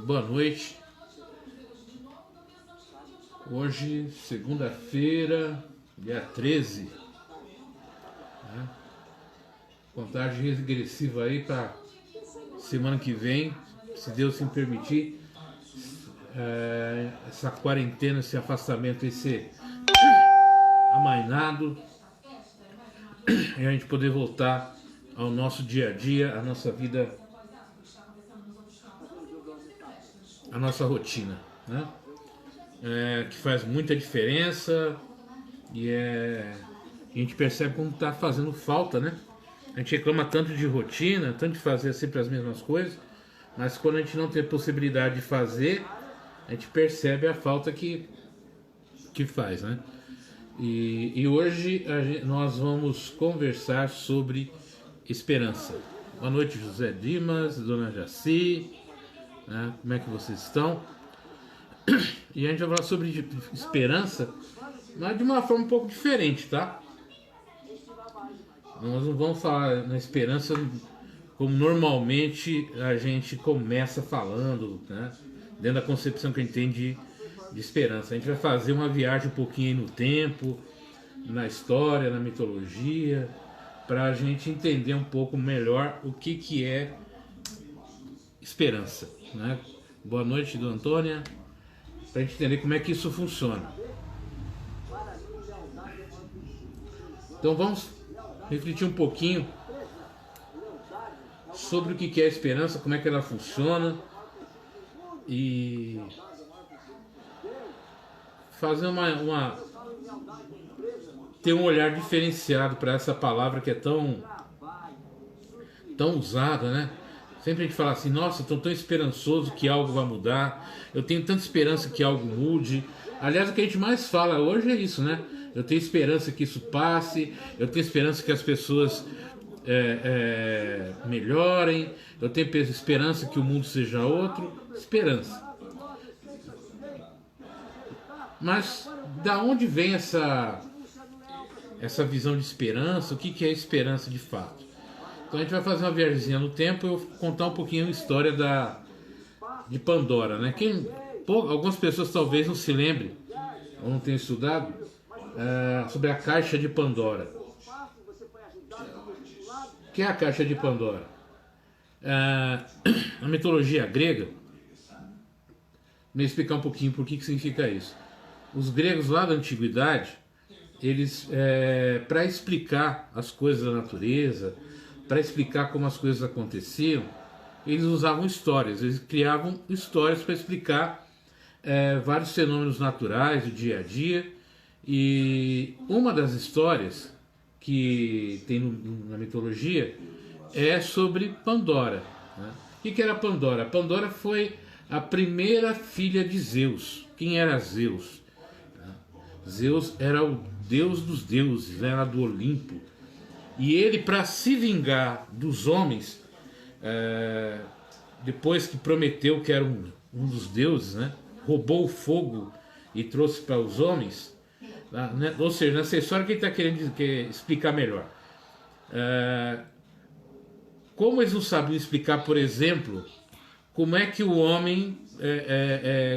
Boa noite. Hoje, segunda-feira, dia 13. Né? Contagem regressiva aí para semana que vem, se Deus me permitir, essa quarentena, esse afastamento, esse amainado, e a gente poder voltar ao nosso dia a dia, a nossa vida, a nossa rotina, né? Que faz muita diferença e a gente percebe como está fazendo falta, né? A gente reclama tanto de rotina, tanto de fazer sempre as mesmas coisas, mas quando a gente não tem a possibilidade de fazer, a gente percebe a falta que faz, né? E hoje nós vamos conversar sobre esperança. Boa noite, José Dimas, Dona Jaci, né? Como é que vocês estão? E a gente vai falar sobre esperança, mas de uma forma um pouco diferente, tá? Nós não vamos falar na esperança como normalmente a gente começa falando, né? Dentro da concepção que a gente tem de esperança. A gente vai fazer uma viagem um pouquinho aí no tempo, na história, na mitologia, para a gente entender um pouco melhor o que é esperança, né? Boa noite, Dona Antônia, para a gente entender como é que isso funciona. Então vamos refletir um pouquinho sobre o que é a esperança, como é que ela funciona e fazer ter um olhar diferenciado para essa palavra que é tão usada, né? Sempre a gente fala assim, nossa, estou tão esperançoso que algo vai mudar, eu tenho tanta esperança que algo mude. Aliás, o que a gente mais fala hoje é isso, né? Eu tenho esperança que isso passe, eu tenho esperança que as pessoas melhorem, eu tenho esperança que o mundo seja outro. Esperança. Mas da onde vem essa visão de esperança? O que é esperança de fato? Então a gente vai fazer uma viagemzinha no tempo e eu vou contar um pouquinho a história de Pandora, né? Algumas pessoas talvez não se lembrem ou não tenham estudado sobre a caixa de Pandora. O que é a caixa de Pandora? Na mitologia grega, vou explicar um pouquinho por que significa isso. Os gregos lá da antiguidade, eles, para explicar as coisas da natureza, para explicar como as coisas aconteciam, eles usavam histórias, eles criavam histórias para explicar vários fenômenos naturais do dia a dia. E uma das histórias que tem na mitologia é sobre Pandora, né? O que era Pandora? Pandora foi a primeira filha de Zeus. Quem era Zeus? Zeus era o deus dos deuses, era do Olimpo. E ele, para se vingar dos homens, depois que Prometeu, que era um dos deuses, né, roubou o fogo e trouxe para os homens, né, ou seja, nessa história que ele está querendo explicar melhor. Como eles não sabiam explicar, por exemplo, como é que o homem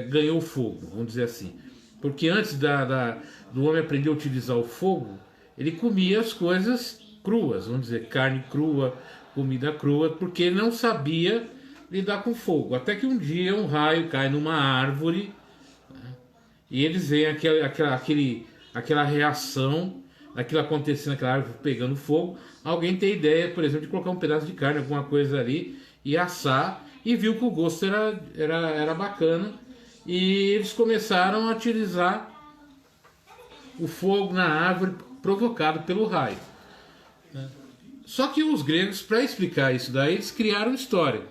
ganhou fogo, vamos dizer assim. Porque antes do homem aprender a utilizar o fogo, ele comia as coisas cruas, vamos dizer, carne crua, comida crua, porque ele não sabia lidar com fogo. Até que um dia um raio cai numa árvore, né, e eles veem aquela reação, aquilo acontecendo, aquela árvore pegando fogo. Alguém tem ideia, por exemplo, de colocar um pedaço de carne, alguma coisa ali, e assar, e viu que o gosto era bacana, e eles começaram a utilizar o fogo na árvore provocado pelo raio. Só que os gregos, para explicar isso daí, eles criaram história.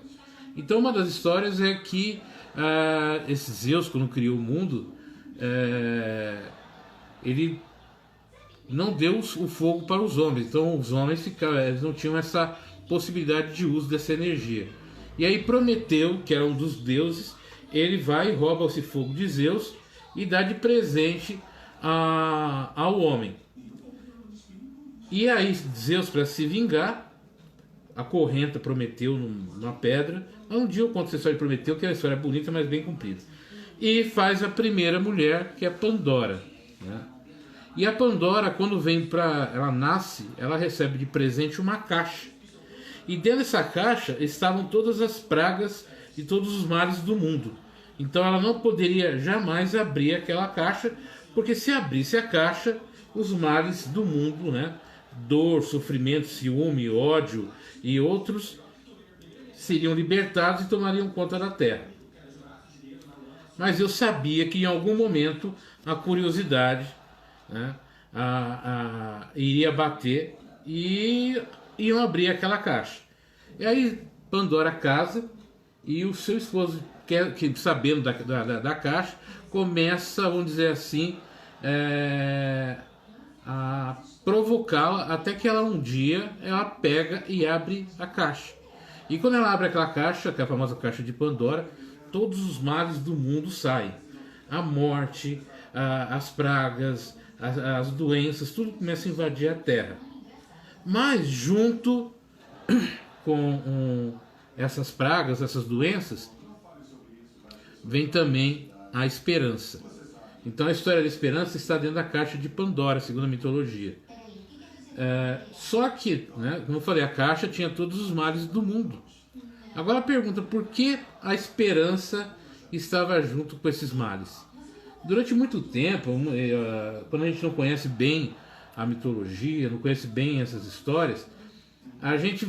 Então uma das histórias é que esse Zeus, quando criou o mundo, ele não deu o fogo para os homens. Então os homens eles não tinham essa possibilidade de uso dessa energia. E aí Prometeu, que era um dos deuses, ele vai e rouba esse fogo de Zeus e dá de presente ao homem. E aí Zeus, para se vingar, acorrenta Prometeu numa pedra. Um dia eu conto essa história de Prometeu, que é uma história bonita, mas bem comprida. E faz a primeira mulher, que é Pandora, né? E a Pandora, quando ela nasce, ela recebe de presente uma caixa. E dentro dessa caixa estavam todas as pragas e todos os males do mundo. Então ela não poderia jamais abrir aquela caixa, porque se abrisse a caixa, os males do mundo, né? Dor, sofrimento, ciúme, ódio e outros seriam libertados e tomariam conta da terra. Mas eu sabia que em algum momento a curiosidade, né, iria bater e iam abrir aquela caixa. E aí Pandora casa e o seu esposo, sabendo da caixa, começa, vamos dizer assim, a provocá-la, até que ela um dia ela pega e abre a caixa. E quando ela abre aquela caixa, que é a famosa caixa de Pandora, todos os males do mundo saem. A morte, as pragas, as doenças, tudo começa a invadir a terra. Mas junto com essas pragas, essas doenças, vem também a esperança. Então a história da esperança está dentro da caixa de Pandora, segundo a mitologia. Só que, né, como eu falei, a caixa tinha todos os males do mundo. Agora a pergunta, por que a esperança estava junto com esses males? Durante muito tempo, quando a gente não conhece bem a mitologia, não conhece bem essas histórias, a gente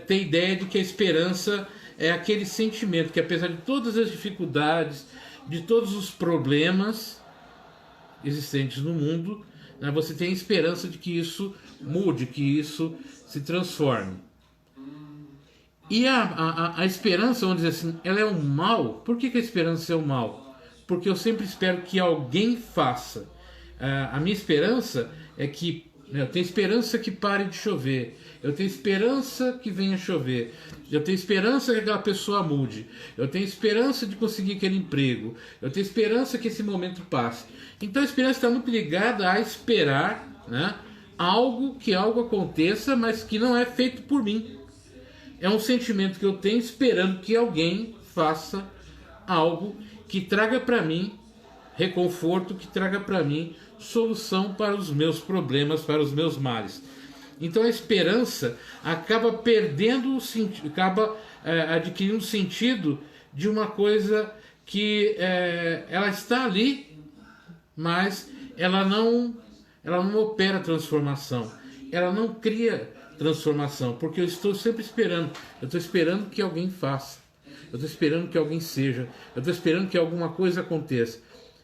tem ideia de que a esperança é aquele sentimento que, apesar de todas as dificuldades, de todos os problemas existentes no mundo, né, você tem a esperança de que isso mude, que isso se transforme. E a esperança, vamos dizer assim, ela é um mal. Por que a esperança é um mal? Porque eu sempre espero que alguém faça. A minha esperança é que eu tenho esperança que pare de chover. Eu tenho esperança que venha chover. Eu tenho esperança que aquela pessoa mude. Eu tenho esperança de conseguir aquele emprego. Eu tenho esperança que esse momento passe. Então a esperança está muito ligada a esperar, né, que algo aconteça, mas que não é feito por mim. É um sentimento que eu tenho esperando que alguém faça algo que traga para mim reconforto, que traga para mim solução para os meus problemas, para os meus males. Então a esperança acaba perdendo o sentido, acaba adquirindo o sentido de uma coisa que ela está ali, mas ela não opera transformação, ela não cria transformação, porque eu estou sempre esperando. Eu estou esperando que alguém faça. Eu estou esperando que alguém seja. Eu estou esperando que alguma coisa aconteça.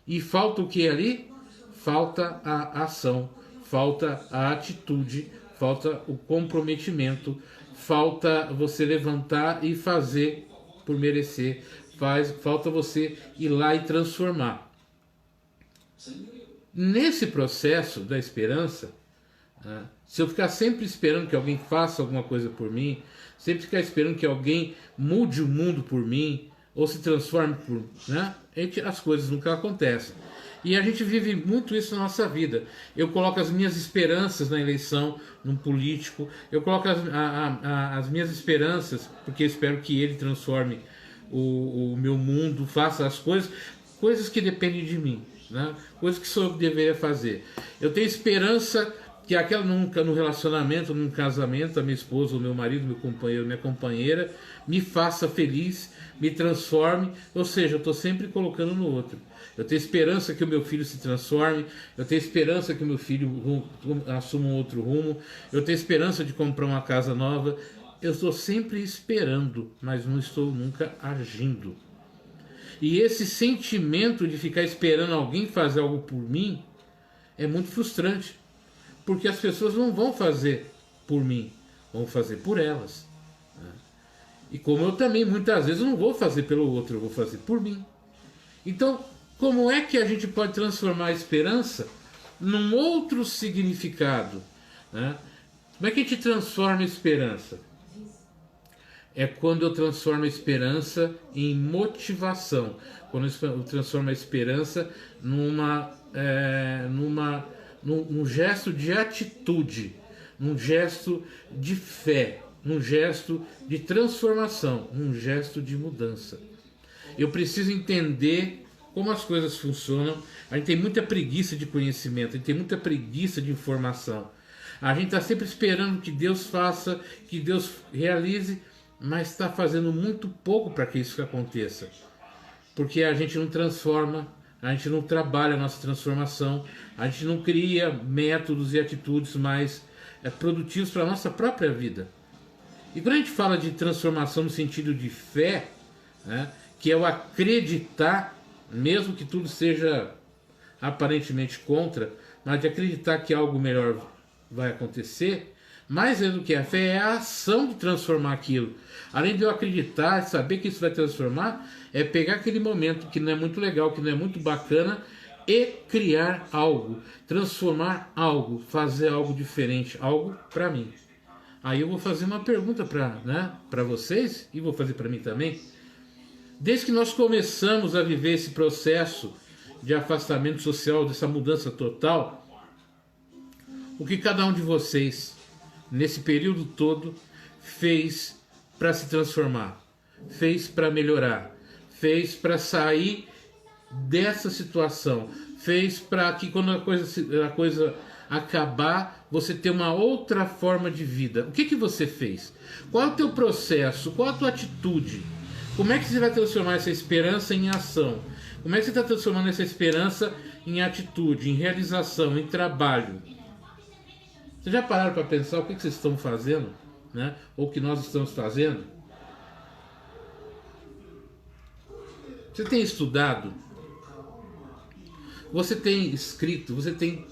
E falta o que ali? Falta a ação, falta a atitude, falta o comprometimento, falta você levantar e fazer por merecer, falta você ir lá e transformar. Nesse processo da esperança, se eu ficar sempre esperando que alguém faça alguma coisa por mim, sempre ficar esperando que alguém mude o mundo por mim, ou se transforme as coisas nunca acontecem. E a gente vive muito isso na nossa vida. Eu coloco as minhas esperanças na eleição, num político, eu coloco as minhas esperanças, porque eu espero que ele transforme o meu mundo, faça as coisas que dependem de mim, né? Coisas que só eu deveria fazer. Eu tenho esperança que no relacionamento, num casamento, a minha esposa, o meu marido, meu companheiro, minha companheira, me faça feliz, me transforme, ou seja, eu estou sempre colocando no outro. Eu tenho esperança que o meu filho se transforme, eu tenho esperança que o meu filho assuma um outro rumo, eu tenho esperança de comprar uma casa nova. Eu estou sempre esperando, mas não estou nunca agindo. E esse sentimento de ficar esperando alguém fazer algo por mim é muito frustrante. Porque as pessoas não vão fazer por mim, vão fazer por elas. E como eu também, muitas vezes, eu não vou fazer pelo outro, eu vou fazer por mim. Então, como é que a gente pode transformar a esperança num outro significado? Né? Como é que a gente transforma a esperança? É quando eu transformo a esperança em motivação. Quando eu transformo a esperança num gesto de atitude. num gesto de fé, num gesto de transformação, num gesto de mudança. Eu preciso entender como as coisas funcionam. A gente tem muita preguiça de conhecimento, a gente tem muita preguiça de informação. A gente está sempre esperando que Deus faça, que Deus realize, mas está fazendo muito pouco para que isso aconteça. Porque a gente não transforma, a gente não trabalha a nossa transformação, a gente não cria métodos e atitudes mais produtivos para a nossa própria vida. E quando a gente fala de transformação no sentido de fé, né, que é o acreditar, mesmo que tudo seja aparentemente contra, mas de acreditar que algo melhor vai acontecer, mais do que a fé é a ação de transformar aquilo. Além de eu acreditar, saber que isso vai transformar, é pegar aquele momento que não é muito legal, que não é muito bacana, e criar algo, transformar algo, fazer algo diferente, algo para mim. Aí eu vou fazer uma pergunta para vocês, e vou fazer para mim também. Desde que nós começamos a viver esse processo de afastamento social, dessa mudança total, o que cada um de vocês, nesse período todo, fez para se transformar, fez para melhorar, fez para sair dessa situação, fez para que quando a coisa acabar, você ter uma outra forma de vida. O que você fez? Qual é o teu processo? Qual a tua atitude? Como é que você vai transformar essa esperança em ação? Como é que você está transformando essa esperança em atitude, em realização, em trabalho? Vocês já pararam para pensar o que vocês estão fazendo, né? Ou o que nós estamos fazendo? Você tem estudado? Você tem escrito? Você tem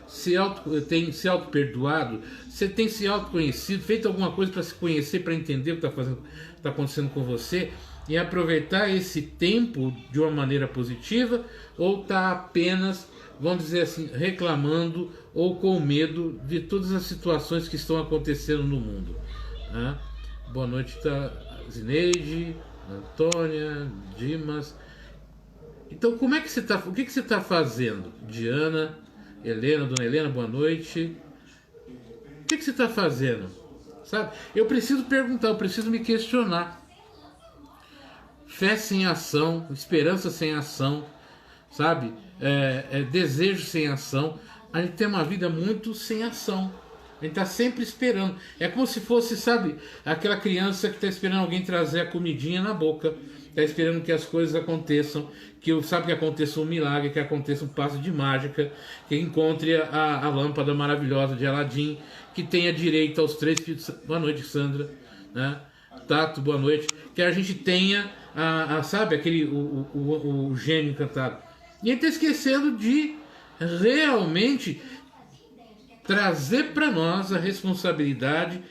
se auto-perdoado? Você tem se autoconhecido? Feito alguma coisa para se conhecer, para entender o que está acontecendo com você? E aproveitar esse tempo de uma maneira positiva? Ou está apenas, vamos dizer assim, reclamando ou com medo de todas as situações que estão acontecendo no mundo? Né? Boa noite, Zineide, Antônia, Dimas. Então, como é que você está? O que você está fazendo? Diana, Helena, Dona Helena, boa noite. O que você está fazendo? Sabe? Eu preciso perguntar, eu preciso me questionar. Fé sem ação, esperança sem ação, sabe? Desejo sem ação. A gente tem uma vida muito sem ação. A gente está sempre esperando. É como se fosse, sabe, aquela criança que está esperando alguém trazer a comidinha na boca. Está esperando que as coisas aconteçam, sabe, que aconteça um milagre, que aconteça um passo de mágica, que encontre a lâmpada maravilhosa de Aladim, que tenha direito aos 3 filhos. Boa noite, Sandra. Né? Tato, boa noite. Que a gente tenha, sabe, o gênio encantado. E a gente está esquecendo de realmente trazer para nós a responsabilidade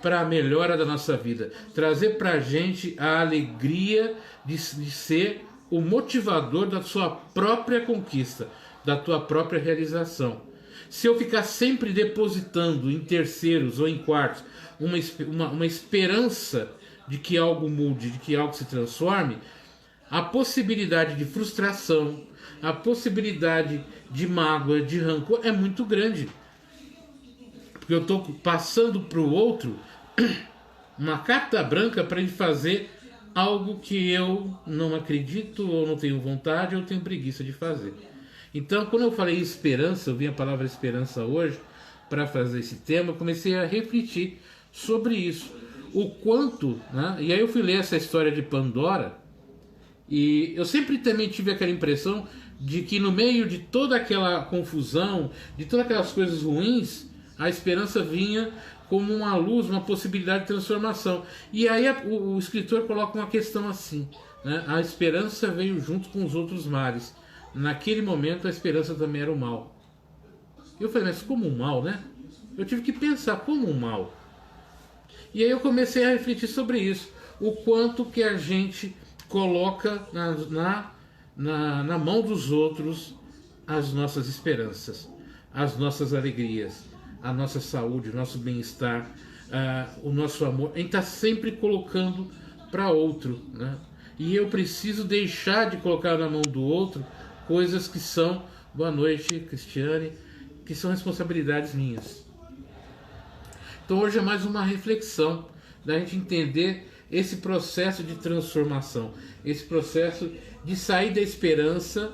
para a melhora da nossa vida, trazer para a gente a alegria de ser o motivador da sua própria conquista, da tua própria realização. Se eu ficar sempre depositando em terceiros ou em quartos uma esperança de que algo mude, de que algo se transforme, a possibilidade de frustração, a possibilidade de mágoa, de rancor é muito grande. Porque eu estou passando para o outro uma carta branca para ele fazer algo que eu não acredito, ou não tenho vontade, ou tenho preguiça de fazer. Então, quando eu falei esperança, eu vi a palavra esperança hoje para fazer esse tema, eu comecei a refletir sobre isso. O quanto, né? E aí eu fui ler essa história de Pandora, e eu sempre também tive aquela impressão de que no meio de toda aquela confusão, de todas aquelas coisas ruins, a esperança vinha como uma luz, uma possibilidade de transformação. E aí o escritor coloca uma questão assim, né? A esperança veio junto com os outros males. Naquele momento a esperança também era o mal. Eu falei, mas como um mal, né? Eu tive que pensar, como um mal? E aí eu comecei a refletir sobre isso. O quanto que a gente coloca na mão dos outros as nossas esperanças, as nossas alegrias, a nossa saúde, o nosso bem-estar, o nosso amor. A gente está sempre colocando para outro, né? E eu preciso deixar de colocar na mão do outro coisas que são, boa noite, Cristiane, que são responsabilidades minhas. Então hoje é mais uma reflexão da gente entender esse processo de transformação, esse processo de sair da esperança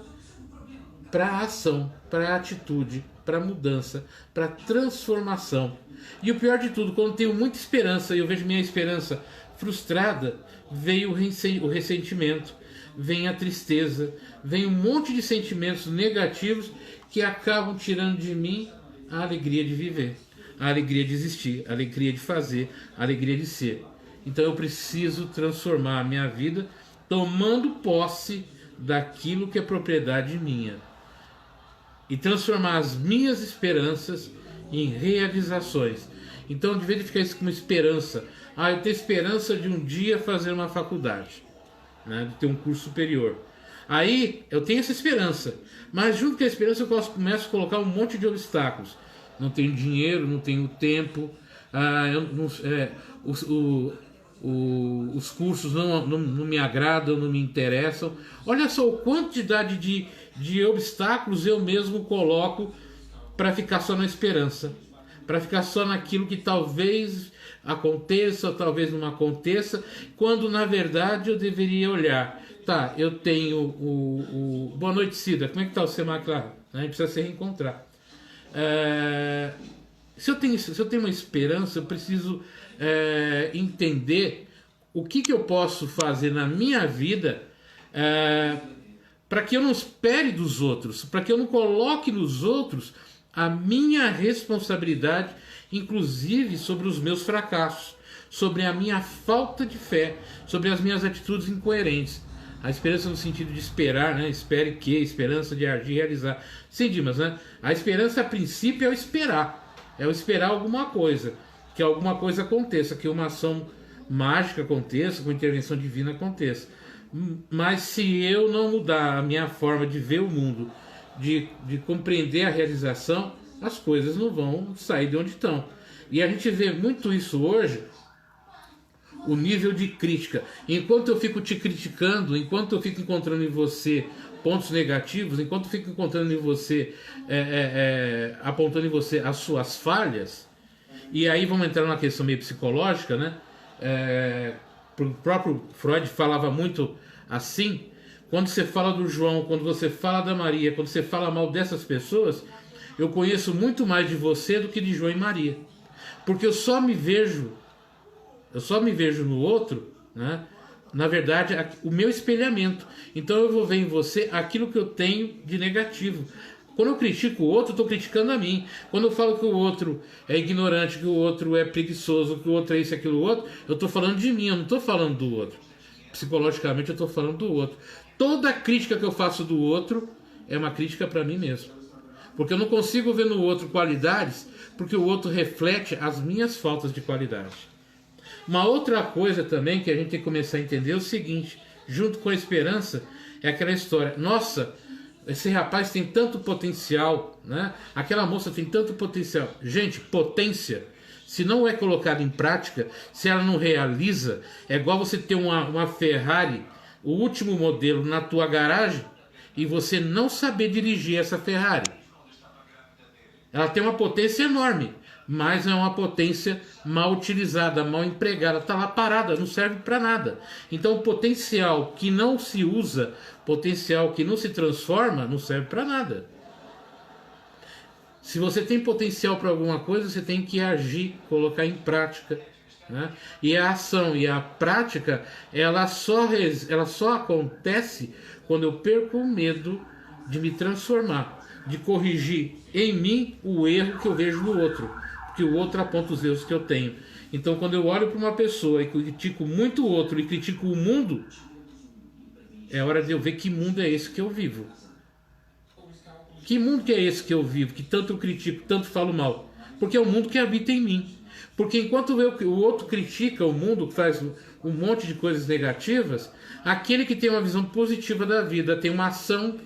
para a ação, para a atitude, para a mudança, para a transformação. E o pior de tudo, quando tenho muita esperança e eu vejo minha esperança frustrada, veio o ressentimento, vem a tristeza, vem um monte de sentimentos negativos que acabam tirando de mim a alegria de viver, a alegria de existir, a alegria de fazer, a alegria de ser. Então eu preciso transformar a minha vida tomando posse daquilo que é propriedade minha e transformar as minhas esperanças em realizações. Então, de vez de ficar isso como esperança, eu tenho esperança de um dia fazer uma faculdade, né, de ter um curso superior. Aí eu tenho essa esperança, mas junto com a esperança eu começo a colocar um monte de obstáculos. Não tenho dinheiro, não tenho tempo, os cursos não me agradam, não me interessam. Olha só a quantidade de obstáculos eu mesmo coloco para ficar só na esperança, para ficar só naquilo que talvez aconteça ou talvez não aconteça, quando na verdade eu deveria olhar. Tá, eu tenho o Boa noite, Cida. Como é que tá o Semar? Claro, a gente precisa se reencontrar. Se eu tenho uma esperança, eu preciso entender o que eu posso fazer na minha vida para que eu não espere dos outros, para que eu não coloque nos outros a minha responsabilidade, inclusive sobre os meus fracassos, sobre a minha falta de fé, sobre as minhas atitudes incoerentes. A esperança no sentido de esperar, né? Espere que, esperança de agir, realizar. Sim, Dimas, né? A esperança, a princípio, é o esperar. É o esperar alguma coisa. Que alguma coisa aconteça, que uma ação mágica aconteça, que uma intervenção divina aconteça. Mas se eu não mudar a minha forma de ver o mundo, de compreender a realização, as coisas não vão sair de onde estão. E a gente vê muito isso hoje, o nível de crítica. Enquanto eu fico te criticando, enquanto eu fico encontrando em você pontos negativos, enquanto eu fico encontrando em você, apontando em você as suas falhas, e aí vamos entrar numa questão meio psicológica, né? O próprio Freud falava muito assim. Quando você fala do João, quando você fala da Maria, quando você fala mal dessas pessoas, eu conheço muito mais de você do que de João e Maria, porque eu só me vejo no outro, né? Na verdade, o meu espelhamento. Então eu vou ver em você aquilo que eu tenho de negativo. Quando eu critico o outro, eu estou criticando a mim. Quando eu falo que o outro é ignorante, que o outro é preguiçoso, que o outro é isso e aquilo outro, eu estou falando de mim, eu não estou falando do outro. Psicologicamente eu estou falando do outro. Toda crítica que eu faço do outro é uma crítica para mim mesmo. Porque eu não consigo ver no outro qualidades, porque o outro reflete as minhas faltas de qualidade. Uma outra coisa também que a gente tem que começar a entender é o seguinte, junto com a esperança, é aquela história, nossa, esse rapaz tem tanto potencial, né? Aquela moça tem tanto potencial. Gente, potência, se não é colocada em prática, se ela não realiza, é igual você ter uma Ferrari, o último modelo na tua garagem, e você não saber dirigir essa Ferrari. Ela tem uma potência enorme, mas é uma potência mal utilizada, mal empregada, está lá parada, não serve para nada. Então o potencial que não se usa, potencial que não se transforma, não serve para nada. Se você tem potencial para alguma coisa, você tem que agir, colocar em prática, né? E a ação e a prática, ela só acontece quando eu perco o medo de me transformar, de corrigir em mim o erro que eu vejo no outro, porque o outro aponta os erros que eu tenho. Então, quando eu olho para uma pessoa e critico muito o outro e critico o mundo, é hora de eu ver que mundo é esse que eu vivo. Que mundo que é esse que eu vivo, que tanto eu critico, tanto falo mal? Porque é o mundo que habita em mim. Porque enquanto o outro critica o mundo, faz um monte de coisas negativas, aquele que tem uma visão positiva da vida, tem uma ação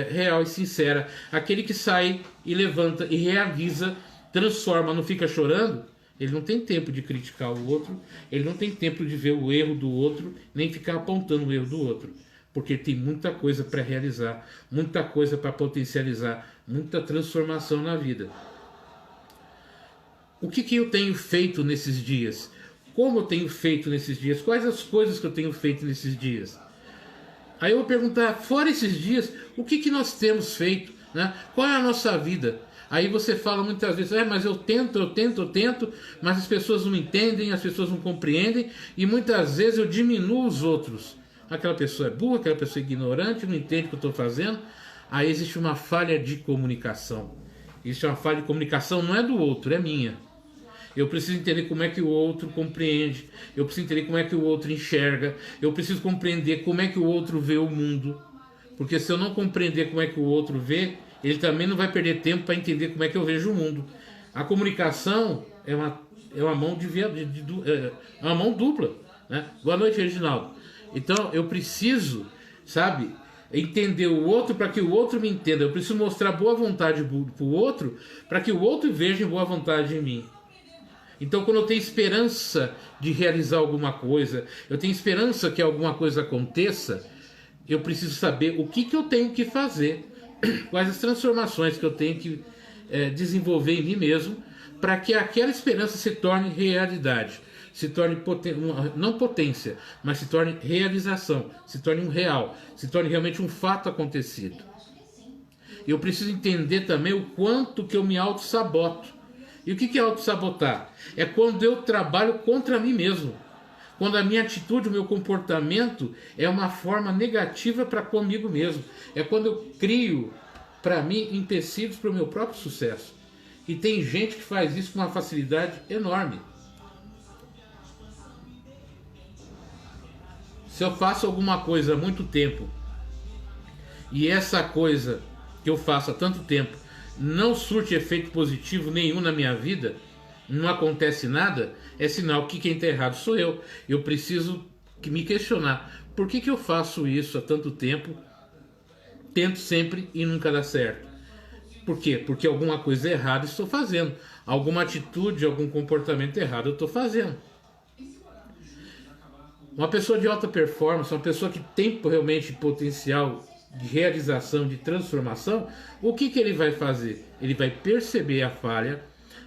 real e sincera, aquele que sai e levanta e reavisa, transforma, não fica chorando, ele não tem tempo de criticar o outro, ele não tem tempo de ver o erro do outro, nem ficar apontando o erro do outro, porque tem muita coisa para realizar, muita coisa para potencializar, muita transformação na vida. o que, que eu tenho feito nesses dias? Como eu tenho feito nesses dias? Quais as coisas que eu tenho feito nesses dias? Aí eu vou perguntar, fora esses dias, o que, que nós temos feito? Né? Qual é a nossa vida? Aí você fala muitas vezes, mas eu tento, mas as pessoas não entendem, as pessoas não compreendem, e muitas vezes eu diminuo os outros. Aquela pessoa é burra, aquela pessoa é ignorante, não entende o que eu estou fazendo. Aí existe uma falha de comunicação. Existe uma falha de comunicação, não é do outro, é minha. Eu preciso entender como é que o outro compreende, eu preciso entender como é que o outro enxerga, eu preciso compreender como é que o outro vê o mundo. Porque se eu não compreender como é que o outro vê, ele também não vai perder tempo para entender como é que eu vejo o mundo. A comunicação é uma mão é uma mão dupla. Né? Boa noite, Reginaldo. Então eu preciso, sabe, entender o outro para que o outro me entenda. Eu preciso mostrar boa vontade para o outro para que o outro veja boa vontade em mim. Então, quando eu tenho esperança de realizar alguma coisa, eu tenho esperança que alguma coisa aconteça, eu preciso saber o que eu tenho que fazer, quais as transformações que eu tenho que desenvolver em mim mesmo, para que aquela esperança se torne realidade, se torne não potência, mas se torne realização, se torne um real, se torne realmente um fato acontecido. Eu preciso entender também o quanto que eu me auto-saboto. E o que é auto-sabotar? É quando eu trabalho contra mim mesmo. Quando a minha atitude, o meu comportamento é uma forma negativa para comigo mesmo. É quando eu crio para mim empecilhos para o meu próprio sucesso. E tem gente que faz isso com uma facilidade enorme. Se eu faço alguma coisa há muito tempo e essa coisa que eu faço há tanto tempo não surte efeito positivo nenhum na minha vida, não acontece nada, é sinal que quem está errado sou eu. Eu preciso me questionar. Por que eu faço isso há tanto tempo, tento sempre e nunca dá certo? Por quê? Porque alguma coisa errada estou fazendo. Alguma atitude, algum comportamento errado eu estou fazendo. Uma pessoa de alta performance, uma pessoa que tem realmente potencial de realização, de transformação, o que ele vai fazer? Ele vai perceber a falha,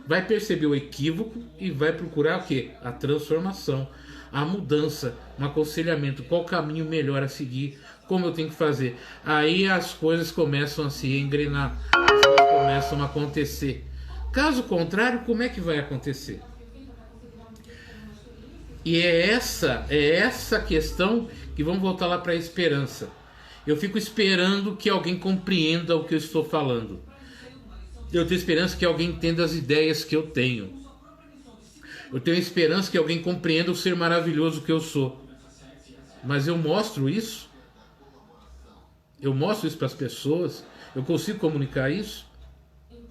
vai perceber o equívoco e vai procurar o quê? A transformação, a mudança, um aconselhamento, qual o caminho melhor a seguir, como eu tenho que fazer. Aí as coisas começam a se engrenar, as coisas começam a acontecer. Caso contrário, como é que vai acontecer? E é essa questão que vamos voltar lá para a esperança. Eu fico esperando que alguém compreenda o que eu estou falando. Eu tenho esperança que alguém entenda as ideias que eu tenho. Eu tenho esperança que alguém compreenda o ser maravilhoso que eu sou. Mas eu mostro isso? Eu mostro isso para as pessoas? Eu consigo comunicar isso?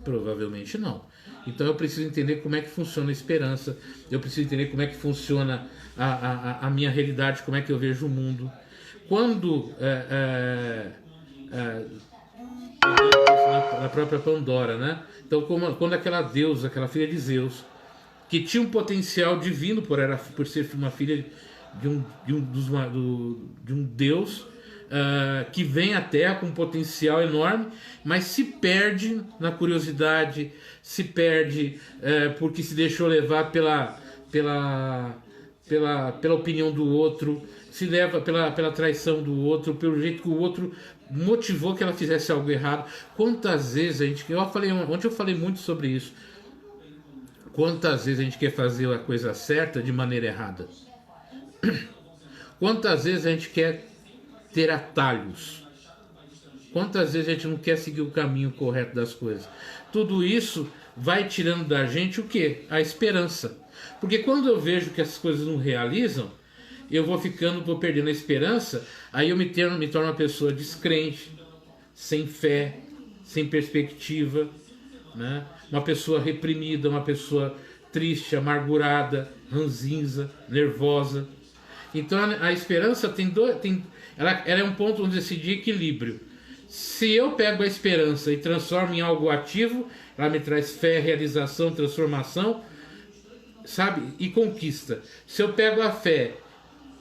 Provavelmente não. Então eu preciso entender como é que funciona a esperança. Eu preciso entender como é que funciona a minha realidade, como é que eu vejo o mundo. Quando na própria Pandora, né? Então, quando aquela deusa, aquela filha de Zeus, que tinha um potencial divino por ser uma filha de um deus que vem à Terra com um potencial enorme, mas se perde na curiosidade, se perde porque se deixou levar pela opinião do outro, se leva pela traição do outro, pelo jeito que o outro motivou que ela fizesse algo errado. Quantas vezes ontem eu falei muito sobre isso. Quantas vezes a gente quer fazer a coisa certa de maneira errada? Quantas vezes a gente quer ter atalhos? Quantas vezes a gente não quer seguir o caminho correto das coisas? Tudo isso vai tirando da gente o quê? A esperança. Porque quando eu vejo que essas coisas não realizam, eu vou perdendo a esperança, aí eu me torno uma pessoa descrente, sem fé, sem perspectiva, né? Uma pessoa reprimida, uma pessoa triste, amargurada, ranzinza, nervosa. Então a esperança ela é um ponto onde se de equilíbrio. Se eu pego a esperança e transformo em algo ativo, ela me traz fé, realização, transformação, sabe? E conquista. Se eu pego a fé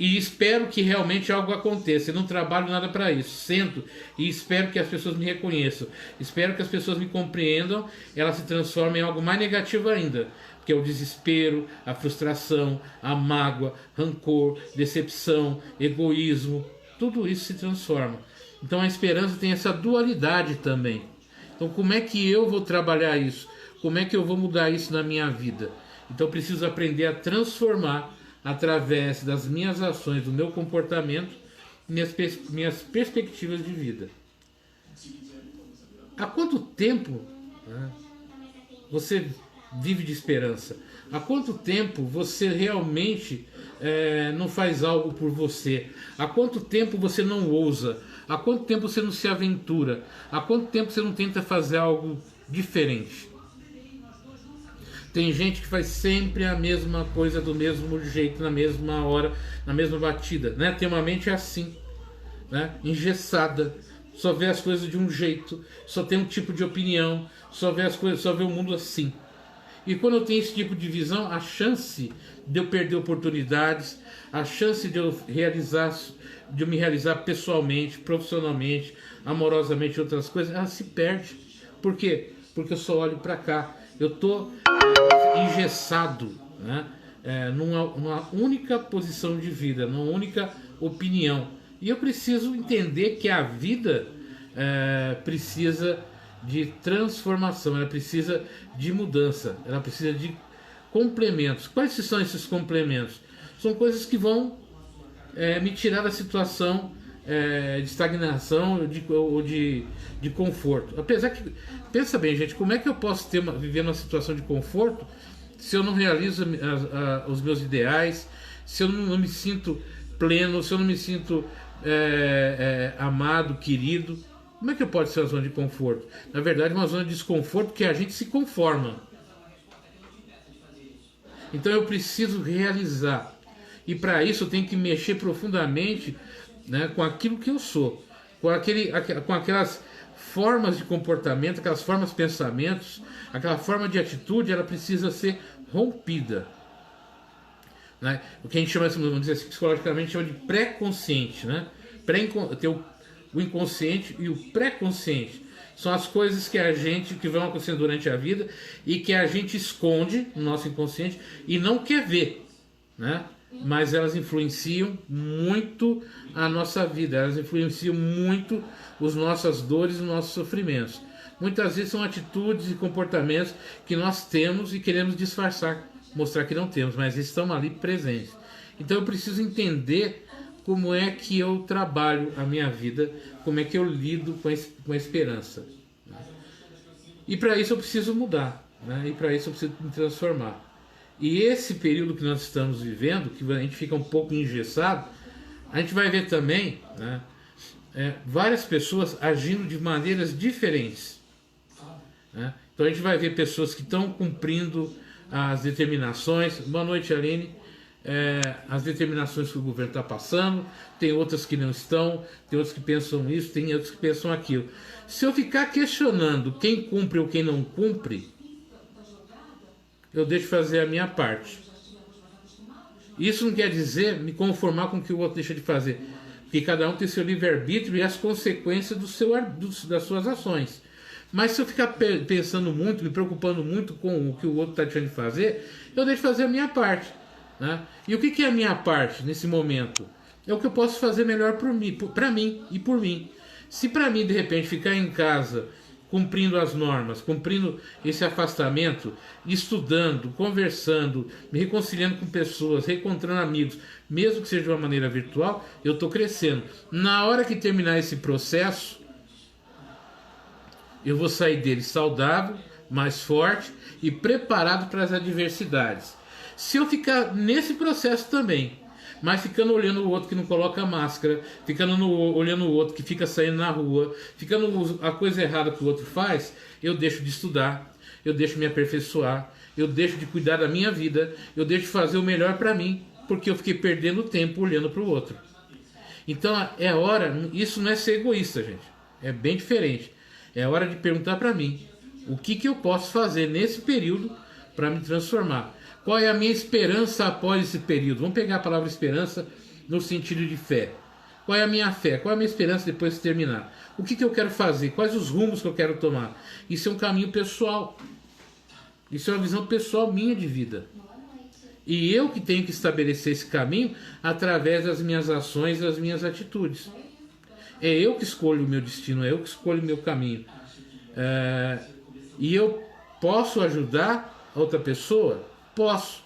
e espero que realmente algo aconteça. Eu não trabalho nada para isso. Sento e espero que as pessoas me reconheçam. Espero que as pessoas me compreendam. Elas se transformem em algo mais negativo ainda. Que é o desespero, a frustração, a mágoa, rancor, decepção, egoísmo. Tudo isso se transforma. Então a esperança tem essa dualidade também. Então como é que eu vou trabalhar isso? Como é que eu vou mudar isso na minha vida? Então eu preciso aprender a transformar através das minhas ações, do meu comportamento, minhas perspectivas de vida. Há quanto tempo, né, você vive de esperança? Há quanto tempo você realmente não faz algo por você? Há quanto tempo você não ousa? Há quanto tempo você não se aventura? Há quanto tempo você não tenta fazer algo diferente? Tem gente que faz sempre a mesma coisa do mesmo jeito, na mesma hora, na mesma batida, né? Tem uma mente assim, né? Engessada, só vê as coisas de um jeito, só tem um tipo de opinião, só vê as coisas, só vê o mundo assim. E quando eu tenho esse tipo de visão, a chance de eu perder oportunidades, a chance de eu me realizar pessoalmente, profissionalmente, amorosamente, outras coisas, ela se perde. Por quê? Porque eu só olho para cá. Eu estou engessado, né? Numa única posição de vida, numa única opinião. E eu preciso entender que a vida precisa de transformação, ela precisa de mudança, ela precisa de complementos. Quais são esses complementos? São coisas que vão me tirar da situação de estagnação ou de conforto. Apesar que, pensa bem, gente, como é que eu posso viver numa situação de conforto se eu não realizo os meus ideais, se eu não me sinto pleno, se eu não me sinto amado, querido? Como é que pode ser uma zona de conforto? Na verdade, é uma zona de desconforto que a gente se conforma. Então eu preciso realizar. E para isso eu tenho que mexer profundamente, né, com aquilo que eu sou. Com aquelas formas de comportamento, aquelas formas de pensamentos, aquela forma de atitude, ela precisa ser rompida. Né? O que a gente chama, vamos dizer assim, psicologicamente, chama de pré-consciente. Né? Tem o inconsciente e o pré-consciente. São as coisas que vão acontecendo durante a vida e que a gente esconde no nosso inconsciente e não quer ver, né? Mas elas influenciam muito a nossa vida, elas influenciam muito as nossas dores e os nossos sofrimentos. Muitas vezes são atitudes e comportamentos que nós temos e queremos disfarçar, mostrar que não temos, mas estão ali presentes. Então eu preciso entender como é que eu trabalho a minha vida, como é que eu lido com a esperança. E para isso eu preciso mudar, né? E para isso eu preciso me transformar. E esse período que nós estamos vivendo, que a gente fica um pouco engessado, a gente vai ver também, né, várias pessoas agindo de maneiras diferentes. Né? Então a gente vai ver pessoas que estão cumprindo as determinações. Boa noite, Aline. As determinações que o governo está passando, tem outras que não estão, tem outros que pensam isso, tem outros que pensam aquilo. Se eu ficar questionando quem cumpre ou quem não cumpre, eu deixo fazer a minha parte. Isso não quer dizer me conformar com o que o outro deixa de fazer, porque cada um tem seu livre-arbítrio e as consequências das suas ações. Mas se eu ficar pensando muito, me preocupando muito com o que o outro está deixando de fazer, eu deixo fazer a minha parte. Né? E o que é a minha parte nesse momento? É o que eu posso fazer melhor para mim e por mim. Se para mim, de repente, ficar em casa cumprindo as normas, cumprindo esse afastamento, estudando, conversando, me reconciliando com pessoas, reencontrando amigos, mesmo que seja de uma maneira virtual, eu estou crescendo. Na hora que terminar esse processo, eu vou sair dele saudável, mais forte e preparado para as adversidades. Se eu ficar nesse processo também, mas ficando olhando o outro que não coloca máscara, olhando o outro que fica saindo na rua, ficando a coisa errada que o outro faz, eu deixo de estudar, eu deixo de me aperfeiçoar, eu deixo de cuidar da minha vida, eu deixo de fazer o melhor para mim, porque eu fiquei perdendo tempo olhando para o outro. Então é hora, isso não é ser egoísta, gente, é bem diferente. É hora de perguntar para mim, o que eu posso fazer nesse período para me transformar? Qual é a minha esperança após esse período? Vamos pegar a palavra esperança no sentido de fé. Qual é a minha fé? Qual é a minha esperança depois de terminar? O que eu quero fazer? Quais os rumos que eu quero tomar? Isso é um caminho pessoal. Isso é uma visão pessoal minha de vida. E eu que tenho que estabelecer esse caminho através das minhas ações e das minhas atitudes. É eu que escolho o meu destino, é eu que escolho o meu caminho. E eu posso ajudar a outra pessoa? Posso.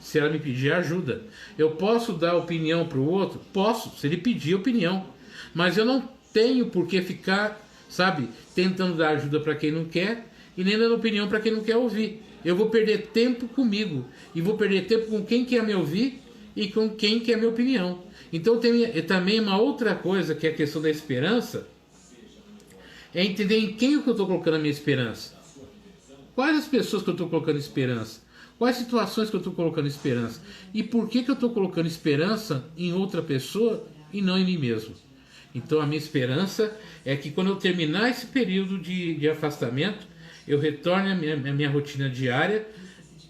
Se ela me pedir ajuda. Eu posso dar opinião para o outro? Posso, se ele pedir opinião. Mas eu não tenho por que ficar, sabe, tentando dar ajuda para quem não quer e nem dando opinião para quem não quer ouvir. Eu vou perder tempo comigo e vou perder tempo com quem quer me ouvir e com quem quer minha opinião. Então tem também uma outra coisa que é a questão da esperança, é entender em quem que eu estou colocando a minha esperança. Quais as pessoas que eu estou colocando esperança? Quais situações que eu estou colocando esperança? E por que eu estou colocando esperança em outra pessoa e não em mim mesmo? Então a minha esperança é que quando eu terminar esse período de afastamento, eu retorne à minha rotina diária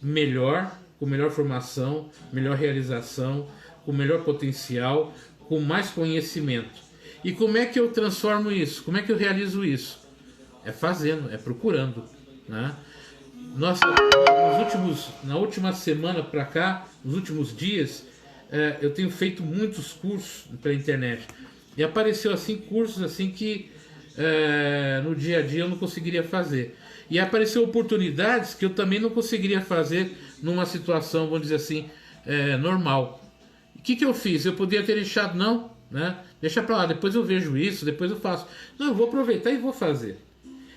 melhor, com melhor formação, melhor realização, com melhor potencial, com mais conhecimento. E como é que eu transformo isso? Como é que eu realizo isso? É fazendo, é procurando, né? Nossa, na última semana para cá, nos últimos dias, eu tenho feito muitos cursos pela internet. E apareceu assim cursos assim que no dia a dia eu não conseguiria fazer. E apareceu oportunidades que eu também não conseguiria fazer numa situação, vamos dizer assim, normal. O que eu fiz? Eu poderia ter deixado, não, né? Deixa pra lá, depois eu vejo isso, depois eu faço. Não, eu vou aproveitar e vou fazer.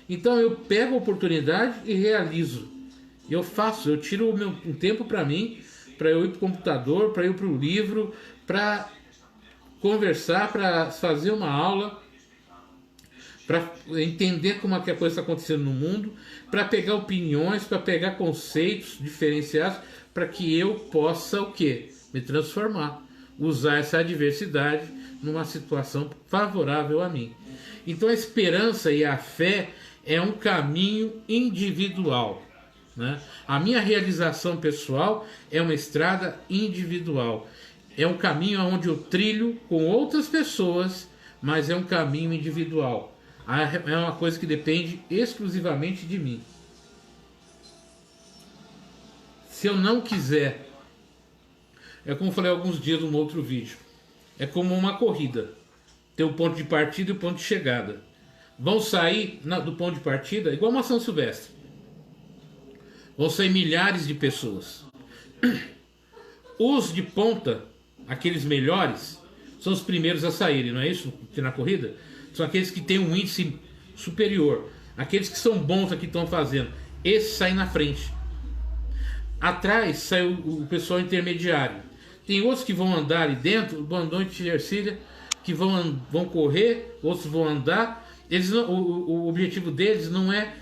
Então eu pego a oportunidade e realizo. Eu faço, eu tiro um tempo para mim, para eu ir para o computador, para eu ir para o livro, para conversar, para fazer uma aula, para entender como é que a coisa está acontecendo no mundo, para pegar opiniões, para pegar conceitos diferenciados, para que eu possa o quê? Me transformar, usar essa adversidade numa situação favorável a mim. Então a esperança e a fé é um caminho individual, né? A minha realização pessoal é uma estrada individual. É um caminho onde eu trilho com outras pessoas, mas é um caminho individual. É uma coisa que depende exclusivamente de mim. Se eu não quiser, é como eu falei alguns dias num outro vídeo, é como uma corrida. Tem o ponto de partida e o ponto de chegada. Vão sair do ponto de partida igual uma São Silvestre. Vão sair milhares de pessoas. Os de ponta, aqueles melhores, são os primeiros a saírem, não é isso? Na corrida? São aqueles que têm um índice superior. Aqueles que são bons aqui estão fazendo. Esses saem na frente. Atrás sai o pessoal intermediário. Tem outros que vão andar ali dentro, o bandão de Ercília, que vão correr, outros vão andar. O objetivo deles não é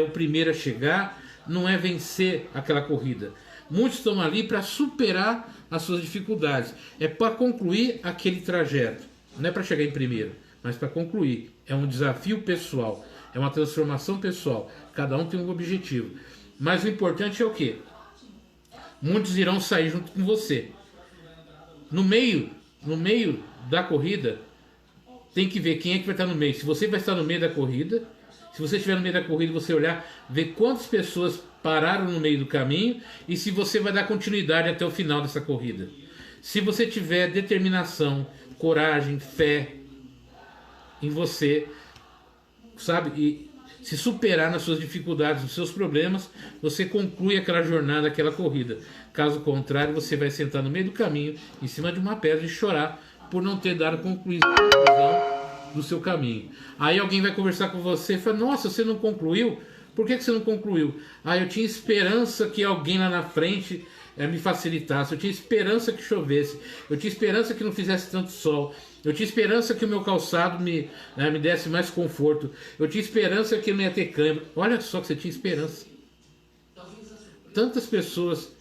o primeiro a chegar, não é vencer aquela corrida. Muitos estão ali para superar as suas dificuldades. É para concluir aquele trajeto. Não é para chegar em primeiro, mas para concluir. É um desafio pessoal, é uma transformação pessoal. Cada um tem um objetivo. Mas o importante é o quê? Muitos irão sair junto com você. No meio da corrida, tem que ver quem é que vai estar no meio. Se você vai estar no meio da corrida, se você estiver no meio da corrida, você olhar, ver quantas pessoas pararam no meio do caminho e se você vai dar continuidade até o final dessa corrida. Se você tiver determinação, coragem, fé em você, sabe, e se superar nas suas dificuldades, nos seus problemas, você conclui aquela jornada, aquela corrida. Caso contrário, você vai sentar no meio do caminho, em cima de uma pedra e chorar por não ter dado conclusão do seu caminho. Aí alguém vai conversar com você e fala: nossa, você não concluiu? Por que você não concluiu? Eu tinha esperança que alguém lá na frente me facilitasse, eu tinha esperança que chovesse, eu tinha esperança que não fizesse tanto sol, eu tinha esperança que o meu calçado me desse mais conforto, eu tinha esperança que eu não ia ter câimbra. Olha só que você tinha esperança. Tantas pessoas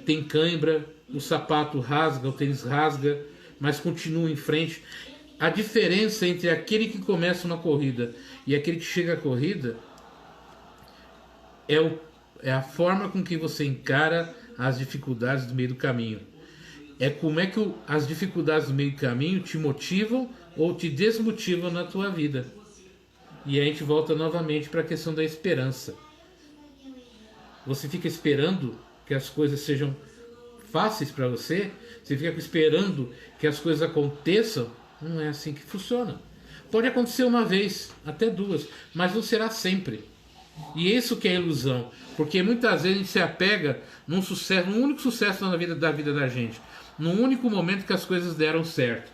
têm câimbra, o sapato rasga, o tênis rasga, mas continuam em frente. A diferença entre aquele que começa uma corrida e aquele que chega à corrida é a forma com que você encara as dificuldades do meio do caminho. É como é que as dificuldades do meio do caminho te motivam ou te desmotivam na tua vida. E aí a gente volta novamente para a questão da esperança. Você fica esperando que as coisas sejam fáceis para você? Você fica esperando que as coisas aconteçam? Não é assim que funciona. Pode acontecer uma vez, até duas, mas não será sempre. E isso que é ilusão, porque muitas vezes a gente se apega num sucesso, num único sucesso na vida da gente, num único momento que as coisas deram certo.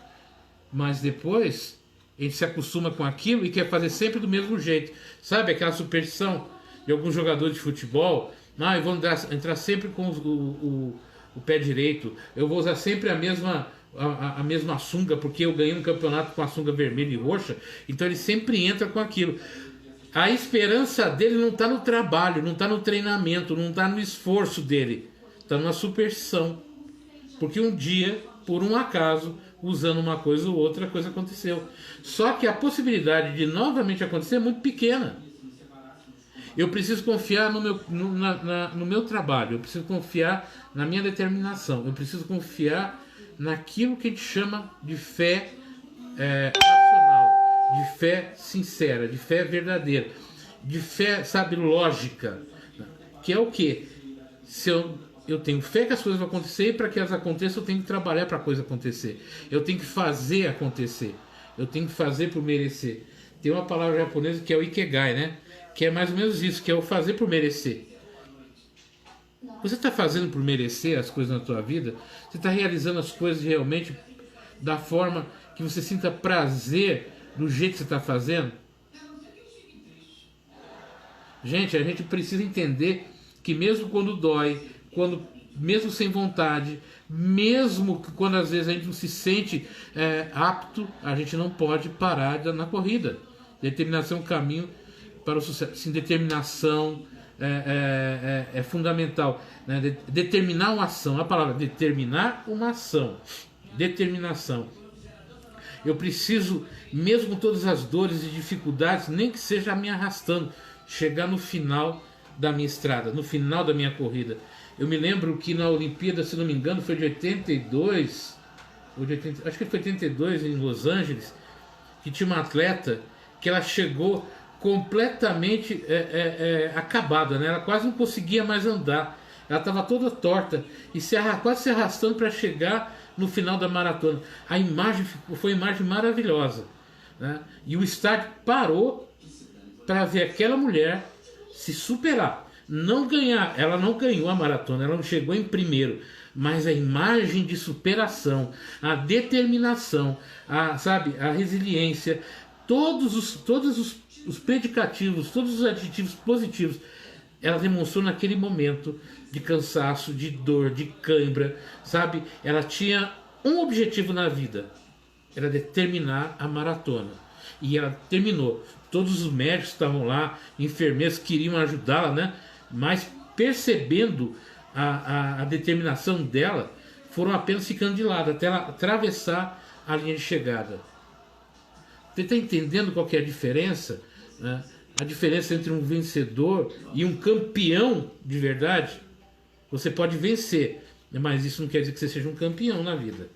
Mas depois a gente se acostuma com aquilo e quer fazer sempre do mesmo jeito. Sabe aquela superstição de alguns jogadores de futebol? Eu vou entrar sempre com o pé direito, eu vou usar sempre a mesma sunga, porque eu ganhei um campeonato com a sunga vermelha e roxa, então ele sempre entra com aquilo. A esperança dele não está no trabalho, não está no treinamento, não está no esforço dele, está numa superstição. Porque um dia, por um acaso, usando uma coisa ou outra, a coisa aconteceu. Só que a possibilidade de novamente acontecer é muito pequena. Eu preciso confiar no meu trabalho, eu preciso confiar na minha determinação, eu preciso confiar naquilo que a gente chama de fé racional, de fé sincera, de fé verdadeira, de fé, sabe, lógica, que é o quê? Se eu tenho fé que as coisas vão acontecer, e para que elas aconteçam eu tenho que trabalhar para a coisa acontecer, eu tenho que fazer acontecer, eu tenho que fazer por merecer. Tem uma palavra japonesa que é o Ikigai, né? Que é mais ou menos isso, que é o fazer por merecer. Você está fazendo por merecer as coisas na tua vida? Você está realizando as coisas realmente da forma que você sinta prazer do jeito que você está fazendo? Gente, a gente precisa entender que mesmo quando dói, mesmo sem vontade, mesmo quando às vezes a gente não se sente apto, a gente não pode parar na corrida. Determinação é um caminho para o sucesso. Sim, determinação é fundamental, né? Determinar uma ação, a palavra determinar uma ação, determinação. Eu preciso, mesmo com todas as dores e dificuldades, nem que seja me arrastando, chegar no final da minha estrada, no final da minha corrida. Eu me lembro que na Olimpíada, se não me engano, foi de 82, acho que foi 82 em Los Angeles, que tinha uma atleta que ela chegou completamente acabada, né? Ela quase não conseguia mais andar, ela estava toda torta e quase se arrastando para chegar no final da maratona. A imagem foi uma imagem maravilhosa, né? E o estádio parou para ver aquela mulher se superar, não ganhar. Ela não ganhou a maratona, ela não chegou em primeiro, mas a imagem de superação, a determinação, a resiliência, todos os predicativos, todos os adjetivos positivos, ela demonstrou naquele momento de cansaço, de dor, de cãibra, sabe? Ela tinha um objetivo na vida, era determinar a maratona. E ela terminou. Todos os médicos estavam lá, enfermeiros queriam ajudá-la, né? Mas percebendo a determinação dela, foram apenas ficando de lado até ela atravessar a linha de chegada. Você está entendendo qual que é a diferença? Né? A diferença entre um vencedor e um campeão de verdade? Você pode vencer, mas isso não quer dizer que você seja um campeão na vida.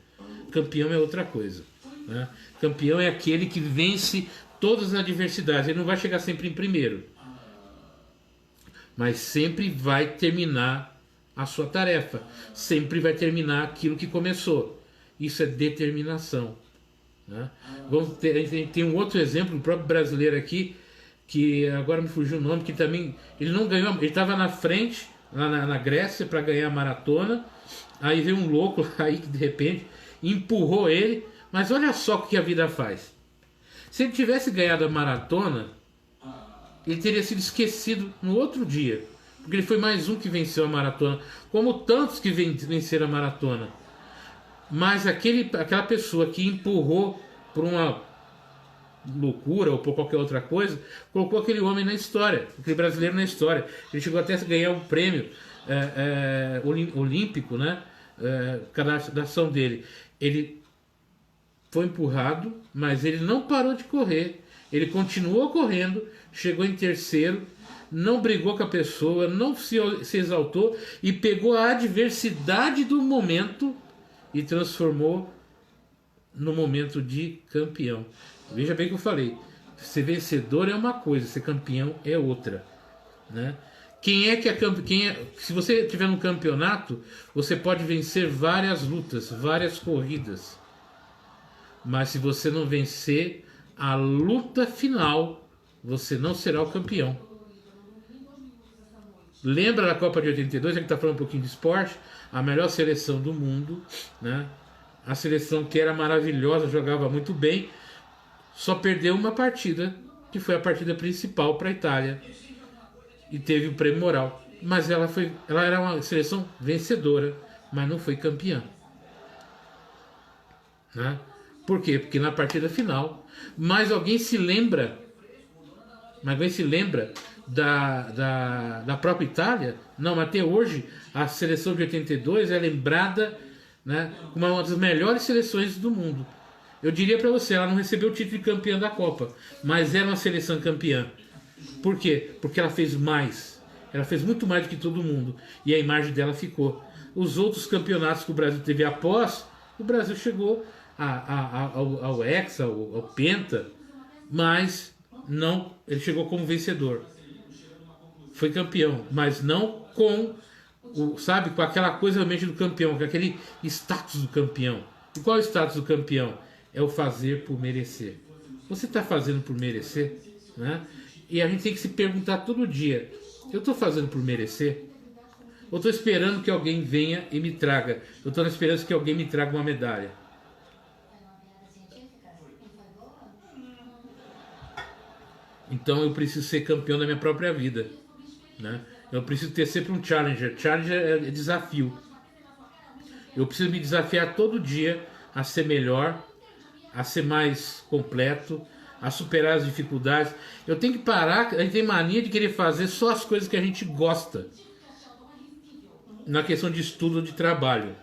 Campeão é outra coisa, né? Campeão é aquele que vence todas as adversidades. Ele não vai chegar sempre em primeiro, mas sempre vai terminar a sua tarefa, sempre vai terminar aquilo que começou. Isso é determinação, né? A gente tem um outro exemplo, o próprio brasileiro aqui, que agora me fugiu o nome, que também ele não ganhou, ele estava na frente lá na Grécia para ganhar a maratona, aí veio um louco aí que de repente empurrou ele. Mas olha só o que a vida faz. Se ele tivesse ganhado a maratona, ele teria sido esquecido no outro dia, porque ele foi mais um que venceu a maratona, como tantos que venceram a maratona. Mas aquela pessoa que empurrou por uma loucura ou por qualquer outra coisa, colocou aquele homem na história, aquele brasileiro na história. Ele chegou até a ganhar um prêmio olímpico, né? Da ação dele. Ele foi empurrado, mas ele não parou de correr. Ele continuou correndo, chegou em terceiro, não brigou com a pessoa, não se exaltou e pegou a adversidade do momento e transformou no momento de campeão. Veja bem o que eu falei. Ser vencedor é uma coisa, ser campeão é outra, né? Se você tiver no campeonato, você pode vencer várias lutas, várias corridas. Mas se você não vencer a luta final, você não será o campeão. Lembra da Copa de 82, a gente está falando um pouquinho de esporte, a melhor seleção do mundo, né? A seleção que era maravilhosa, jogava muito bem, só perdeu uma partida, que foi a partida principal para a Itália, e teve o prêmio moral. Mas ela era uma seleção vencedora, mas não foi campeã, né? Por quê? Porque na partida final, mas alguém se lembra da própria Itália? Não, até hoje a seleção de 82 é lembrada, né, como uma das melhores seleções do mundo. Eu diria para você, ela não recebeu o título de campeã da Copa, mas era uma seleção campeã. Por quê? Porque ela fez mais. Ela fez muito mais do que todo mundo. E a imagem dela ficou. Os outros campeonatos que o Brasil teve após, o Brasil chegou ao Hexa, ao Penta, mas não, ele chegou como vencedor. Foi campeão, mas não com com aquela coisa realmente do campeão, com aquele status do campeão. E qual é o status do campeão? É o fazer por merecer. Você está fazendo por merecer, né? E a gente tem que se perguntar todo dia: eu estou fazendo por merecer? Ou estou esperando que alguém venha e me traga? Eu estou na esperança que alguém me traga uma medalha. Então eu preciso ser campeão da minha própria vida, né? Eu preciso ter sempre um challenger. Challenger é desafio. Eu preciso me desafiar todo dia a ser melhor, a ser mais completo, a superar as dificuldades. Eu tenho que parar. A gente tem mania de querer fazer só as coisas que a gente gosta na questão de estudo, de trabalho.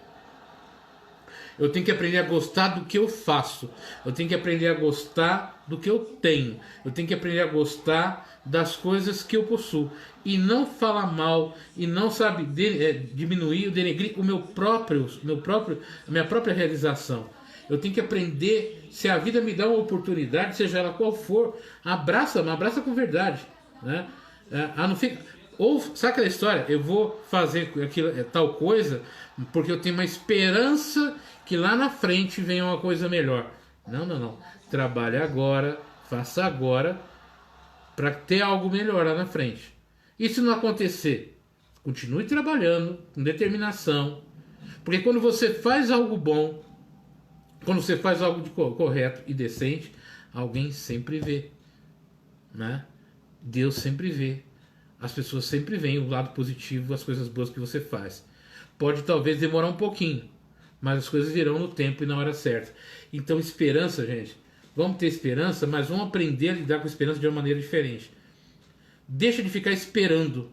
Eu tenho que aprender a gostar do que eu faço. Eu tenho que aprender a gostar do que eu tenho. Eu tenho que aprender a gostar das coisas que eu possuo. E não falar mal, e não, diminuir, denegrir a minha própria realização. Eu tenho que aprender, se a vida me dá uma oportunidade, seja ela qual for, abraça com verdade, né? Não fica... Ou, sabe aquela história? Eu vou fazer tal coisa porque eu tenho uma esperança que lá na frente venha uma coisa melhor. Não. Trabalhe agora, faça agora, para ter algo melhor lá na frente. E se não acontecer, continue trabalhando com determinação. Porque quando você faz algo bom, quando você faz algo de correto e decente, alguém sempre vê, né? Deus sempre vê. As pessoas sempre veem o lado positivo, as coisas boas que você faz. Pode talvez demorar um pouquinho, mas as coisas virão no tempo e na hora certa. Então, esperança, gente. Vamos ter esperança, mas vamos aprender a lidar com a esperança de uma maneira diferente. Deixa de ficar esperando.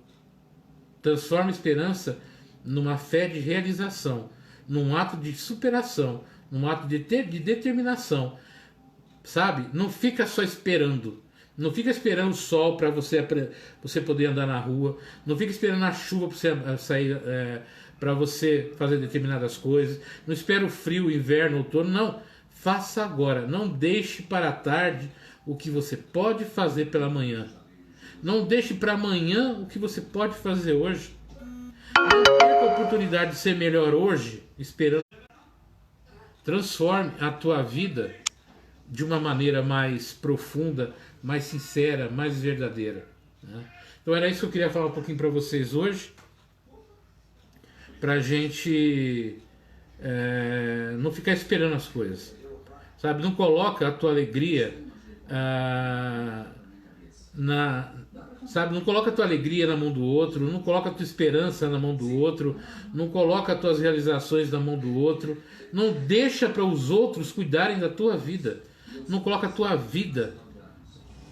Transforma a esperança numa fé de realização, num ato de superação, num ato de determinação. Sabe? Não fica só esperando. Não fica esperando o sol para você poder andar na rua. Não fica esperando a chuva para você sair, para você fazer determinadas coisas. Não espera o frio, o inverno, o outono. Não. Faça agora. Não deixe para a tarde o que você pode fazer pela manhã. Não deixe para amanhã o que você pode fazer hoje. Não perca a oportunidade de ser melhor hoje, esperando. Transforme a tua vida de uma maneira mais profunda, mais sincera, mais verdadeira, né? Então era isso que eu queria falar um pouquinho para vocês hoje, pra gente não ficar esperando as coisas, sabe? Não coloca a tua alegria não coloca a tua alegria na mão do outro, não coloca a tua esperança na mão do outro, não coloca as tuas realizações na mão do outro, não deixa para os outros cuidarem da tua vida, não coloca a tua vida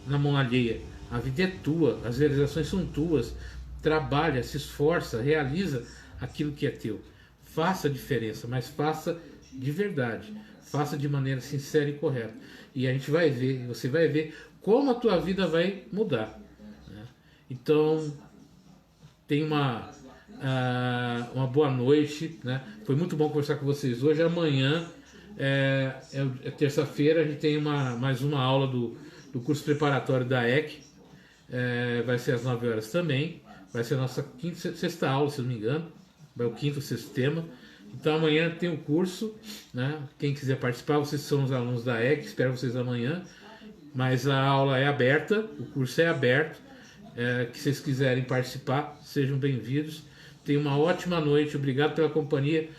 na mão alheia. A vida é tua, as realizações são tuas. Trabalha, se esforça, realiza aquilo que é teu. Faça a diferença, mas faça de verdade. Faça de maneira sincera e correta. E a gente vai ver, você vai ver como a tua vida vai mudar, né? Então, tem uma boa noite, né? Foi muito bom conversar com vocês hoje. Amanhã é terça-feira, a gente tem mais uma aula do curso preparatório da EC. Vai ser às 9 horas também. Vai ser a nossa sexta aula, se não me engano. Vai o quinto, sexto tema. Então amanhã tem o curso, né? Quem quiser participar, vocês são os alunos da EC, espero vocês amanhã. Mas a aula é aberta, o curso é aberto. Que vocês quiserem participar, sejam bem-vindos. Tenham uma ótima noite, obrigado pela companhia.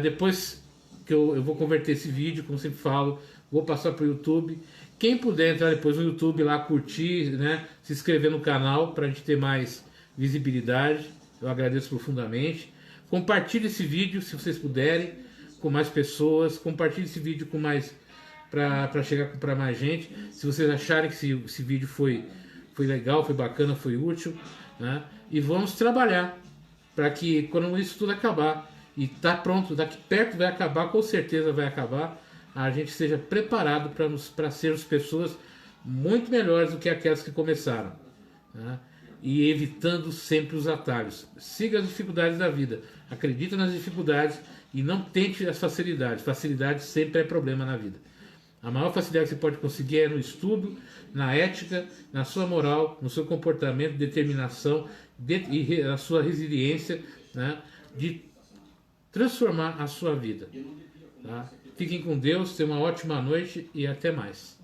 Depois que eu vou converter esse vídeo, como sempre falo, vou passar para o YouTube. Quem puder entrar depois no YouTube lá, curtir, né? Se inscrever no canal para a gente ter mais visibilidade, eu agradeço profundamente. Compartilhe esse vídeo, se vocês puderem, com mais pessoas. Compartilhe esse vídeo com mais, para chegar para mais gente. Se vocês acharem que esse vídeo foi legal, foi bacana, foi útil, né? E vamos trabalhar para que quando isso tudo acabar e tá pronto, daqui perto vai acabar, com certeza vai acabar, a gente esteja preparado para sermos pessoas muito melhores do que aquelas que começaram, né? E evitando sempre os atalhos. Siga as dificuldades da vida, acredita nas dificuldades e não tente as facilidades. Facilidade sempre é problema na vida. A maior facilidade que você pode conseguir é no estudo, na ética, na sua moral, no seu comportamento, determinação e a sua resiliência, né, de transformar a sua vida. Tá? Fiquem com Deus, tenham uma ótima noite e até mais.